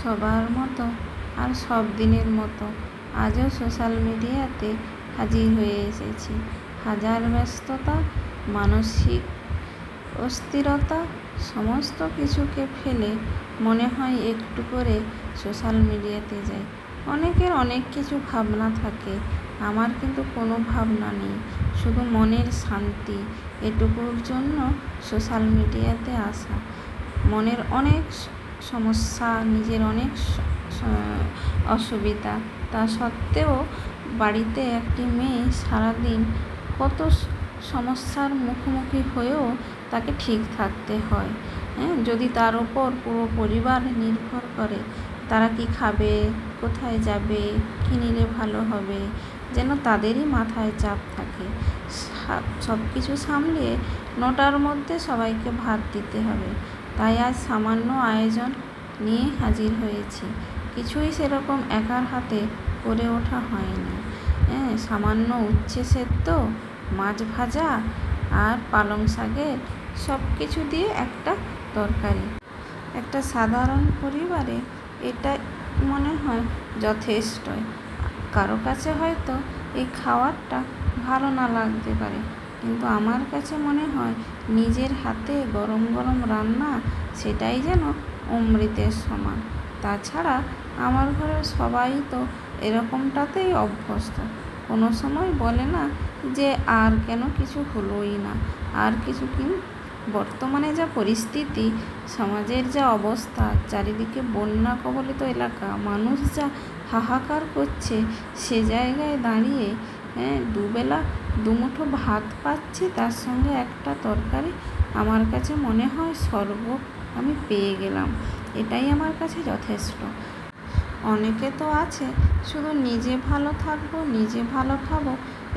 সবার মতো আর সব দিনের মতো আজও সোশ্যাল মিডিয়াতে হাজির হয়ে এসেছি। হাজার ব্যস্ততা, মানসিক অস্থিরতা সমস্ত কিছুকে ফেলে মনে হয় একটু করে সোশ্যাল মিডিয়াতে যাই। অনেকের অনেক কিছু ভাবনা থাকে, আমার কিন্তু কোনো ভাবনা নেই, শুধু মনের শান্তি। এটুকুর জন্য সোশ্যাল মিডিয়াতে আসা। মনের অনেক সমস্যা, নিজের অনেক অসুবিধা, তা সত্ত্বেও বাড়িতে একটি মেয়ে সারাদিন কত সমস্যার মুখোমুখি হয়েও তাকে ঠিক থাকতে হয়। যদি তার ওপর পুরো পরিবার নির্ভর করে, তারা কি খাবে, কোথায় যাবে, কী নিলে ভালো হবে, যেন তাদেরই মাথায় চাপ থাকে। সব কিছু সামলিয়ে 9টার মধ্যে সবাইকে ভাত দিতে হবে। তাই আজ সামান্য আয়োজন নিয়ে হাজির হয়েছি। কিছুই সেরকম একার হাতে করে ওঠা হয়নি। সামান্য উচ্ছে সেদ্ধ, মাছ ভাজা আর পালং শাকের সব কিছু দিয়ে একটা তরকারি। একটা সাধারণ পরিবারে এটা মনে হয় যথেষ্টই। কারো কাছে হয়তো এই খাবারটা ভালো না লাগতে পারে, কিন্তু আমার কাছে মনে হয় নিজের হাতে গরম গরম রান্না, সেটাই যেন অমৃতের সমান। তাছাড়া আমার ঘরের সবাই তো এরকমটাতেই অভ্যস্ত। কোনো সময় বলে না যে আর কেন কিছু হলোই না, আর কিছু কি। বর্তমানে যা পরিস্থিতি, সমাজের যা অবস্থা, চারিদিকে বন্যা কবলিত এলাকা, মানুষ যা হাহাকার করছে, সে জায়গায় দাঁড়িয়ে দুবেলা দুমুঠো ভাত পাচ্ছি, তার সঙ্গে একটা তরকারি, আমার কাছে মনে হয় স্বর্গ আমি পেয়ে গেলাম। এটাই আমার কাছে যথেষ্ট। অনেকে তো আছে শুধু নিজে ভালো থাকবো, নিজে ভালো খাবো,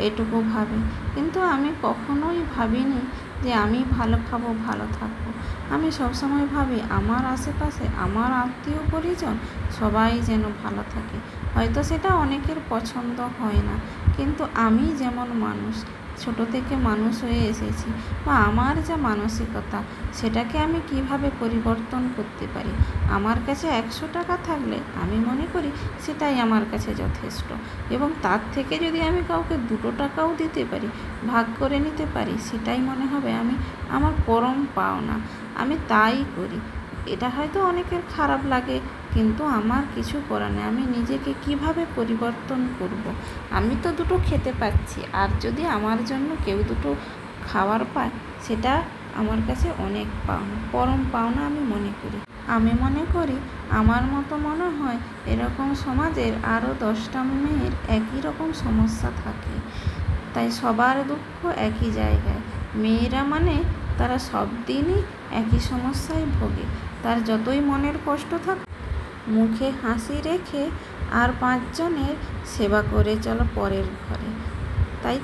এটুকু ভাবে। কিন্তু আমি কখনোই ভাবিনি যে আমি ভালো খাবো, ভালো থাকবো। আমি সবসময় ভাবি আমার আশেপাশে আমার আত্মীয় পরিজন সবাই যেন ভালো থাকে। হয়তো সেটা অনেকের পছন্দ হয় না, কিন্তু আমি যেমন মানুষ, ছোট থেকে মানুষ হয়ে এসেছি, বা আমার যা মানসিকতা, সেটাকে আমি কিভাবে পরিবর্তন করতে পারি। আমার কাছে 100 টাকা থাকলে আমি মনে করি সেটাই আমার কাছে যথেষ্ট, এবং তার থেকে যদি আমি কাউকে 2 টাকাও দিতে পারি, ভাগ করে নিতে পারি, সেটাই মনে হবে আমি আমার পরম পাওনা। আমি তাই করি। এটা হয়তো অনেকের খারাপ লাগে, কিন্তু আমার কিছু করার নেই। আমি নিজেকে কিভাবে পরিবর্তন করব। আমি তো 2টো খেতে পাচ্ছি, আর যদি আমার জন্য কেউ 2টো খাবার পায়, সেটা আমার কাছে অনেক পাওনা, পরম পাওনা আমি মনে করি। আমি মনে করি আমার মতো মনে হয় এরকম সমাজের আরও 10টা মেয়ের একই রকম সমস্যা থাকে। তাই সবার দুঃখ একই জায়গায়। মেয়েরা মানে তারা সব দিনই একই সমস্যায় ভোগে। তার যতই মনের কষ্ট থাক, মুখে হাসি রেখে আর 5 জনের সেবা করে চলো পরের ঘরে। তাই